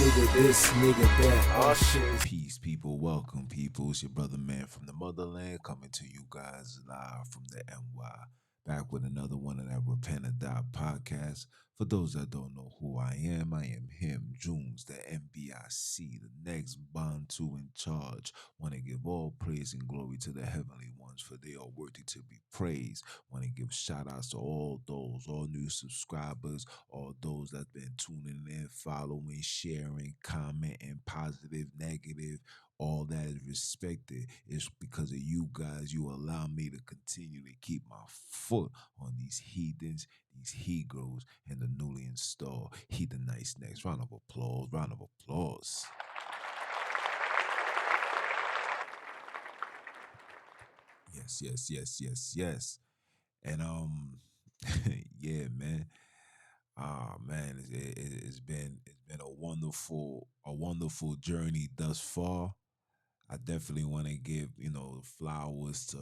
nigga this, nigga that, all shit. Peace, people. Welcome, people. It's your brother, man, from the motherland, coming to you guys live from the NY. Back with another one of that Repent or Die podcast. For those that don't know who I am him, Junes, the MBIC, the next Bantu in charge. Want to give all praise and glory to the heavenly ones, for they are worthy to be praised. Want to give shout outs to all new subscribers, all those that been tuning in, following, sharing, commenting, positive, negative, all that is respected. It's because of you guys. You allow me to continue to keep my foot on these heathens, these he-girls, and the newly installed heathenites next. Round of applause, round of applause. Yes. And yeah, man. Man, it's been a wonderful journey thus far. I definitely want to give, flowers to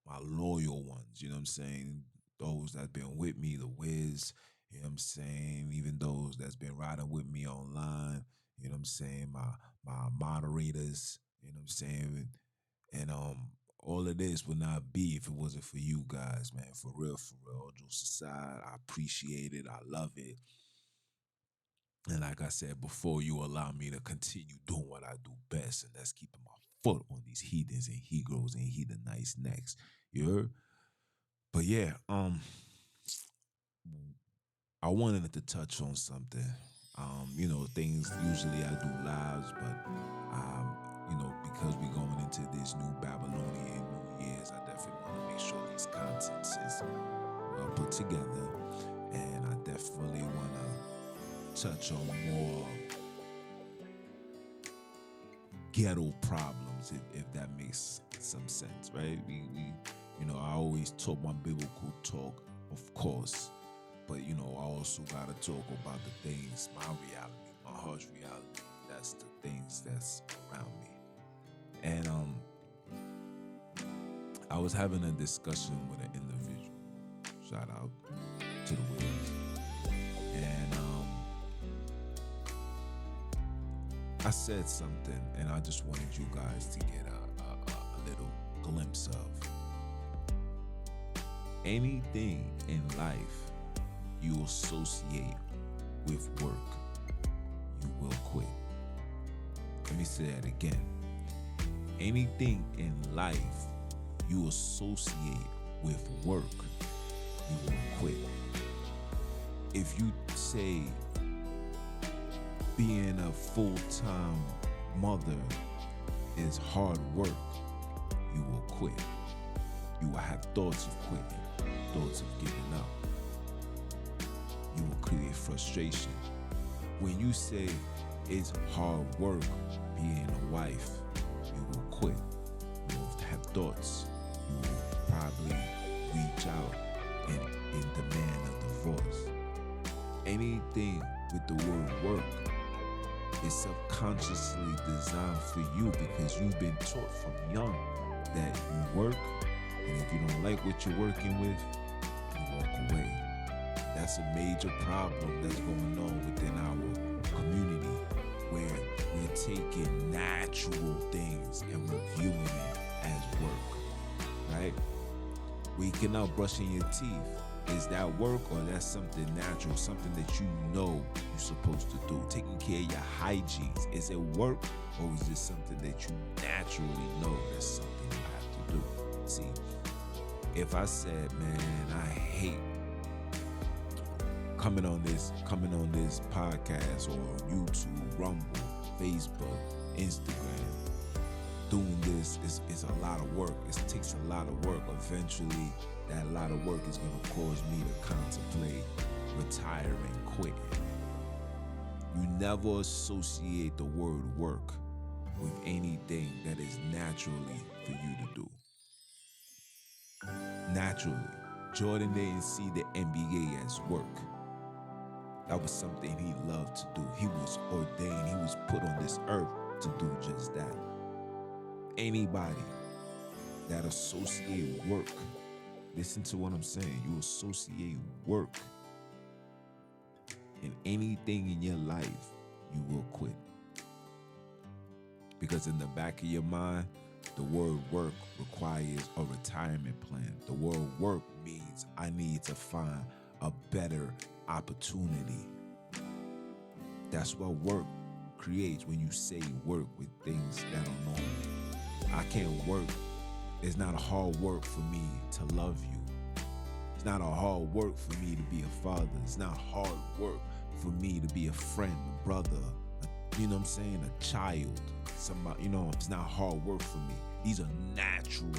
my loyal ones, you know what I'm saying? Those that been with me, the Wiz, you know what I'm saying? Even those that's been riding with me online, you know what I'm saying? My moderators, you know what I'm saying? And all of this would not be if it wasn't for you guys, man. For real. All jokes aside, I appreciate it. I love it. And like I said before, you allow me to continue doing what I do best, and that's keeping my foot on these heathens and he-girls and heathenites next. You heard? But yeah, I wanted to touch on something. Things usually I do lives, but because we're going into this new Babylonian New Year's, I definitely want to make sure these contents is well put together, and I definitely want to touch on more ghetto problems, if that makes some sense, right? I always talk my biblical talk, of course, but I also gotta talk about the things, my reality, my harsh reality. That's the things that's around me. And I was having a discussion with an individual. Shout out to the Wiz. And I said something, and I just wanted you guys to get a little glimpse of. Anything in life you associate with work, you will quit. Let me say that again. Anything in life you associate with work, you will quit. If you say being a full-time mother is hard work, you will quit. You will have thoughts of quitting, thoughts of giving up. You will create frustration. When you say it's hard work being a wife, you will quit. You will have thoughts. You will probably reach out and demand a divorce. Anything with the word work is subconsciously designed for you because you've been taught from young that you work, and if you don't like what you're working with, you walk away. That's a major problem that's going on within our community, where we're taking natural things and we're viewing it as work, right? Waking up, brushing your teeth, is that work, or that's something natural, something that you know you're supposed to do? Taking care of your hygiene, is it work, or is it something that you naturally know that's something you have to do? See, if I said, man, I hate coming on this podcast or YouTube, Rumble, Facebook, Instagram, doing this is a lot of work. It takes a lot of work. Eventually, that lot of work is going to cause me to contemplate retiring, quitting. You never associate the word work with anything that is naturally for you to do. Naturally, Jordan didn't see the NBA as work. That was something he loved to do. He was ordained. He was put on this earth to do just that. Anybody that associate work, listen to what I'm saying, you associate work in anything in your life you will quit. Because in the back of your mind, the word work requires a retirement plan. The word work means I need to find a better opportunity. That's what work creates when you say work with things that are normal. I can't work. It's not a hard work for me to love you. It's not a hard work for me to be a father. It's not hard work for me to be a friend, a brother, you know what I'm saying, a child. Somebody, it's not hard work for me. These are natural.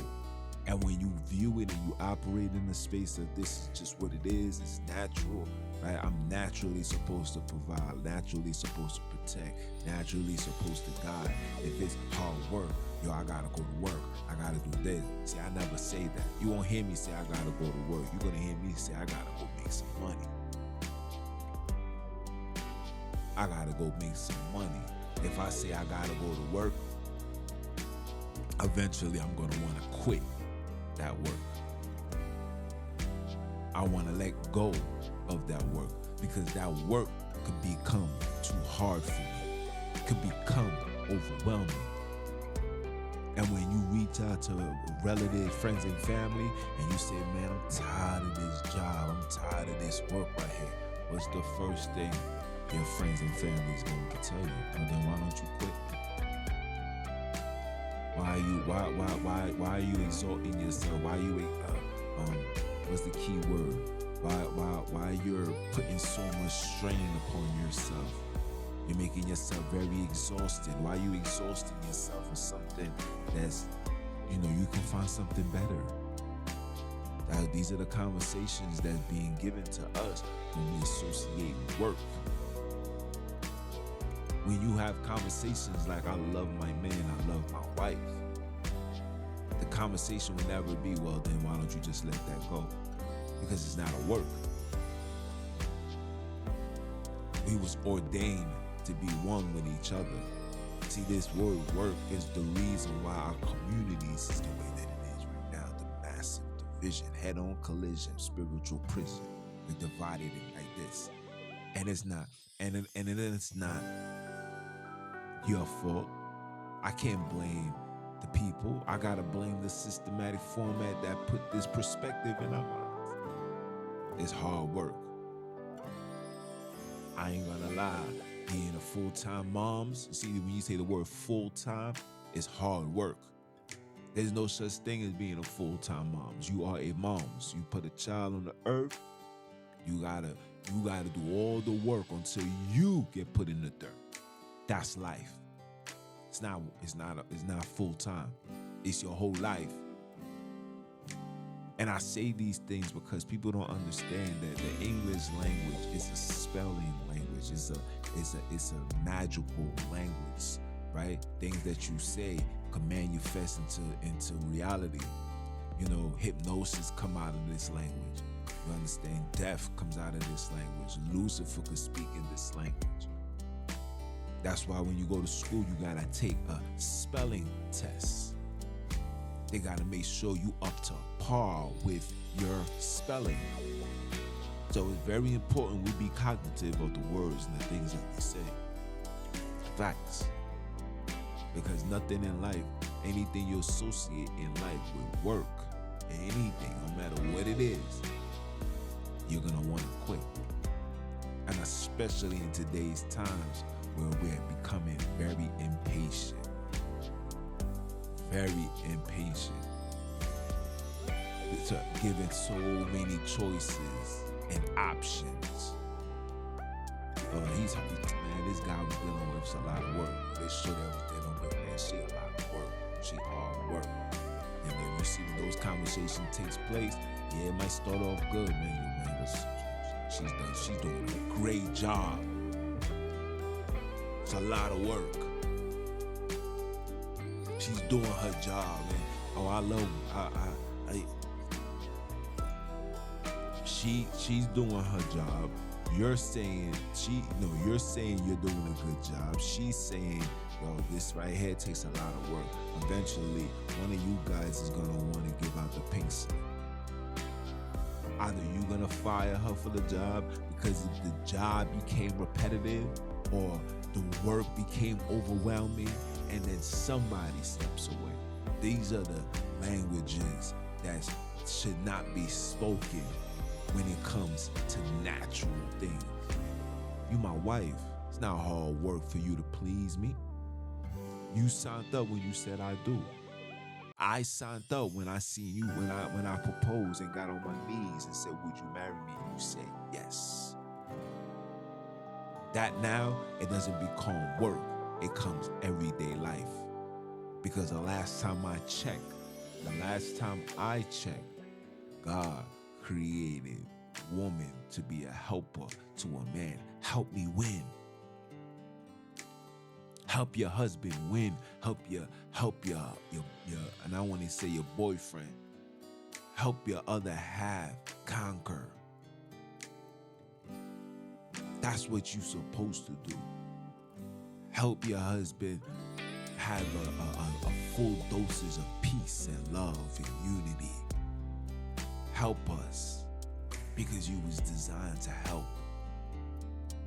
And when you view it and you operate in the space of this is just what it is, it's natural, right? I'm naturally supposed to provide, naturally supposed to protect, naturally supposed to guide. If it's hard work, I gotta go to work. I gotta do this. See, I never say that. You won't hear me say I gotta go to work. You're gonna hear me say I gotta go make some money. I gotta go make some money. If I say I gotta go to work, eventually I'm gonna wanna quit that work. I wanna let go of that work because that work could become too hard for me. It could become overwhelming. And when you reach out to relatives, friends, and family, and you say, man, I'm tired of this job, I'm tired of this work right here, what's the first thing your friends and family is going to tell you? Well, then why don't you quit? Why are you exalting yourself? Why are you what's the key word? Why you're putting so much strain upon yourself? You're making yourself very exhausted. Why are you exhausting yourself for something that's, you can find something better? These are the conversations that's being given to us when we associate work. When you have conversations like, I love my man, I love my wife, the conversation will never be, well, then why don't you just let that go? Because it's not a work. We was ordained to be one with each other. See, this word work is the reason why our communities is the way that it is right now. The massive division, head-on collision, spiritual prison. We divided it like this. And it's not, and it's not your fault. I can't blame the people. I gotta blame the systematic format that put this perspective in our minds. It's hard work. I ain't gonna lie. Being a full-time moms, see, when you say the word full-time, it's hard work. There's no such thing as being a full-time mom. You are a mom. You put a child on the earth, you gotta do all the work until you get put in the dirt. That's life. It's not full-time. It's your whole life. And I say these things because people don't understand that the English language is a spelling language. It's a magical language, right? Things that you say can manifest into reality. Hypnosis come out of this language. You understand? Death comes out of this language. Lucifer could speak in this language. That's why when you go to school, you gotta take a spelling test. They gotta make sure you up to par with your spelling. So it's very important we be cognitive of the words and the things that we say. Facts. Because nothing in life, anything you associate in life with work, anything, no matter what it is, you're gonna wanna quit. And especially in today's times where we're becoming very impatient. Very impatient. It's given so many choices and options. This guy was dealing with a lot of work. This shit that was dealing with, man, she a lot of work. She hard work. And then you see when those conversations takes place, yeah, it might start off good, man. She's doing a great job. It's a lot of work. She's doing her job, man. Oh, I love her. She's doing her job. You're saying you're saying you're doing a good job. She's saying, yo, this right here takes a lot of work. Eventually, one of you guys is gonna want to give out the pink slip. Either you're gonna fire her for the job because the job became repetitive, or the work became overwhelming, and then somebody steps away. These are the languages that should not be spoken when it comes to natural things. You my wife. It's not hard work for you to please me. You signed up when you said I do. I signed up when I seen you, when I proposed and got on my knees and said, would you marry me? You said yes. That now, it doesn't become work. It comes everyday life. Because the last time I checked, God created woman to be a helper to a man. Help me win. Help your husband win. Help your, and I want to say your boyfriend. Help your other half conquer. That's what you're supposed to do. Help your husband have a full dosage of peace and love and unity. Help us, because you was designed to help.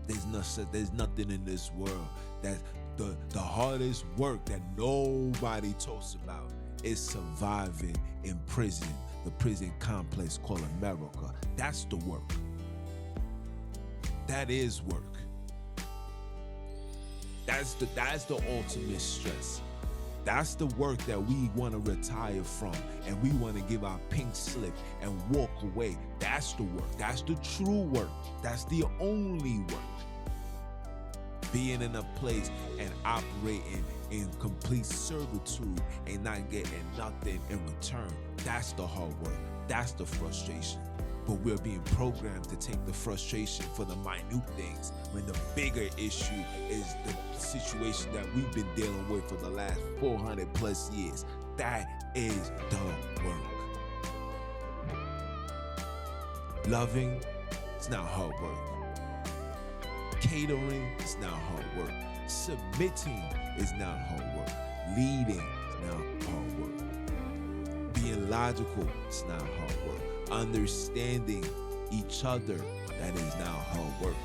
There's nothing in this world that the hardest work that nobody talks about is surviving in prison, the prison complex called America. That's the work. That is work. That's the ultimate stress. That's the work that we want to retire from, and we want to give our pink slip and walk away. That's the work. That's the true work. That's the only work. Being in a place and operating in complete servitude and not getting nothing in return. That's the hard work. That's the frustration. But we're being programmed to take the frustration for the minute things, when the bigger issue is the situation that we've been dealing with for the last 400 plus years. That is the work. Loving, it's not hard work. Catering is not hard work. Submitting is not hard work. Leading is not hard work. Being logical is not hard work. Understanding each other, that is not hard work.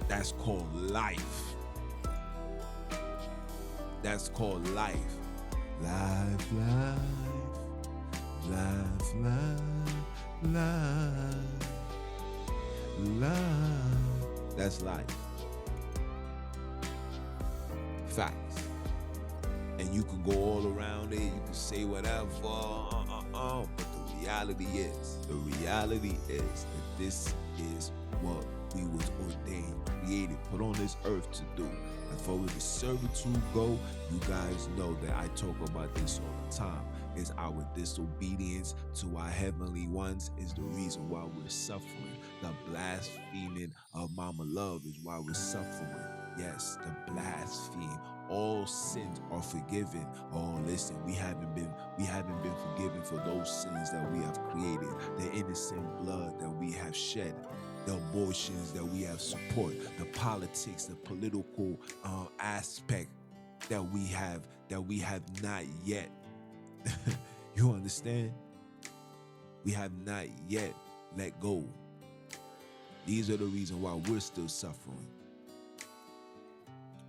That's called life. That's called life. Life, life, life, life, life, life. That's life. Facts. And you can go all around it, you can say whatever, but the reality is that this is what we was ordained, created, put on this earth to do. As far as the servitude go, you guys know that I talk about this all the time. It's our disobedience to our heavenly ones is the reason why we're suffering. The blaspheming of Mama Love is why we're suffering. Yes, the blaspheme. All sins are forgiven. Oh, listen, we haven't been forgiven for those sins that we have created, the innocent blood that we have shed, the abortions that we have support, the politics, the political aspect that we have not yet. You understand? We have not yet let go. These are the reasons why we're still suffering.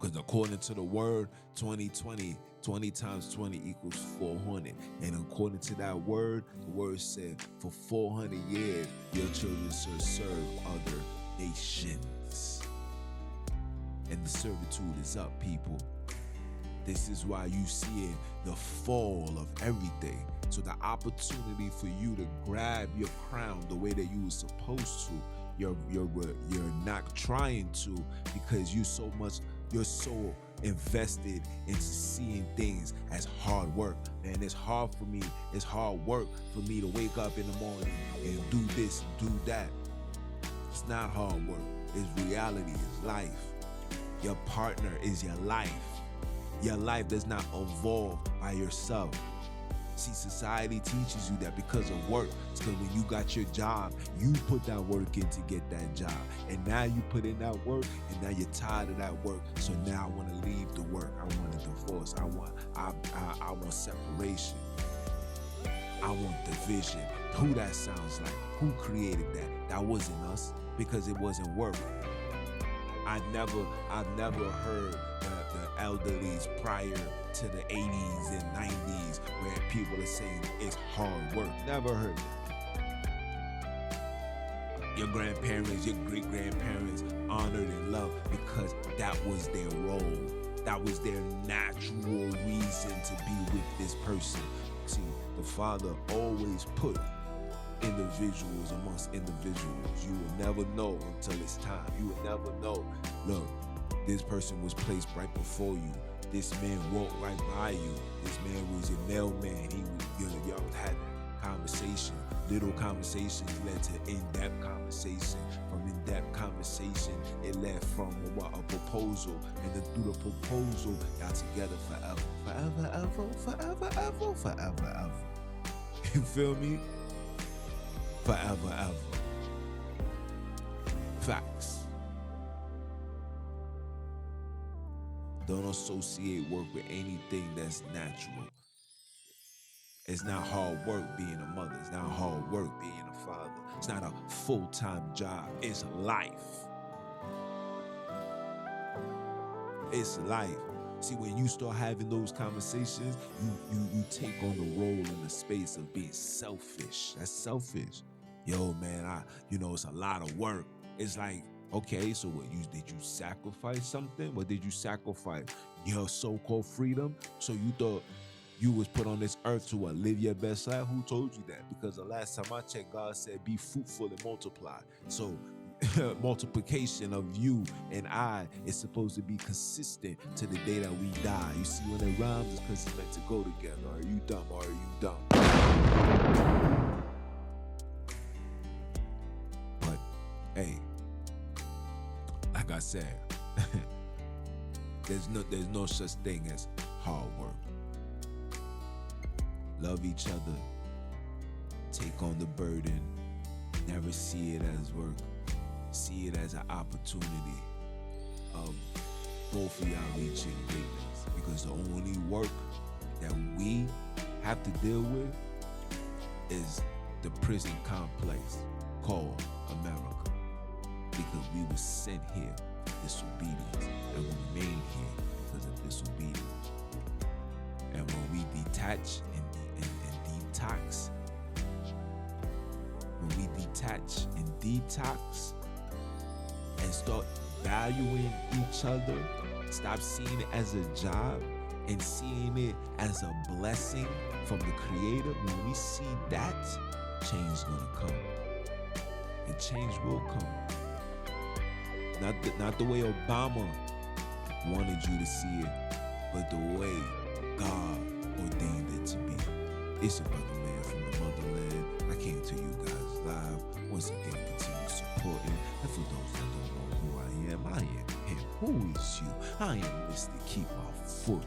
Because according to the word, 2020 times 20 equals 400. And according to that word, the word said, for 400 years, your children shall serve other nations. And the servitude is up, people. This is why you see the fall of everything. So the opportunity for you to grab your crown the way that you were supposed to, you're not trying to, because you're so invested into seeing things as hard work. Man, it's hard work for me to wake up in the morning and do this and do that. It's not hard work. It's reality. It's life. Your partner is your life. Your life does not evolve by yourself. See, society teaches you that because of work. It's because when you got your job, you put that work in to get that job. And now you put in that work, and now you're tired of that work. So now I want to leave the work. I want a divorce. I want separation. I want division. Who that sounds like? Who created that? That wasn't us, because it wasn't work. I've never heard the elderlies prior to the 80s and 90s where people are saying it's hard work. Never heard it. Your grandparents, your great-grandparents honored and loved because that was their role. That was their natural reason to be with this person. See, the Father always put individuals amongst individuals. You will never know until it's time. You will never know. Look, this person was placed right before you. This man walked right by you. This man was your mailman. He was, y'all had conversation. Little conversations led to in-depth conversation. From in-depth conversation, it led from a proposal. And then through the proposal, y'all together forever. Forever, ever, forever, ever, forever, ever. You feel me? Forever, ever. Facts. Don't associate work with anything that's natural. It's not hard work being a mother. It's not hard work being a father. It's not a full-time job. It's life. It's life. See, when you start having those conversations, you take on the role in the space of being selfish. That's selfish. Yo, man, it's a lot of work. It's like, okay, so what? Did you sacrifice something? What did you sacrifice? Your so-called freedom? So you thought you was put on this earth to live your best life? Who told you that? Because the last time I checked, God said, be fruitful and multiply. So multiplication of you and I is supposed to be consistent to the day that we die. You see, when it rhymes, it's because it's meant to go together. Are you dumb or are you dumb? But, hey, like I said, there's no such thing as hard work. Love each other. Take on the burden. Never see it as work. See it as an opportunity of both of y'all reaching greatness. Because the only work that we have to deal with is the prison complex called America. Because we were sent here for disobedience, and we remain here because of disobedience. And when we detach and detox, and start valuing each other, stop seeing it as a job and seeing it as a blessing from the Creator, when we see that, change is gonna come. And change will come. Not the way Obama wanted you to see it, but the way God ordained it to be. It's your brother man from the motherland. I came to you guys live. Once again, continue supporting. And for those that don't know who I am him. Who is you? I am Mr. Keep My Foot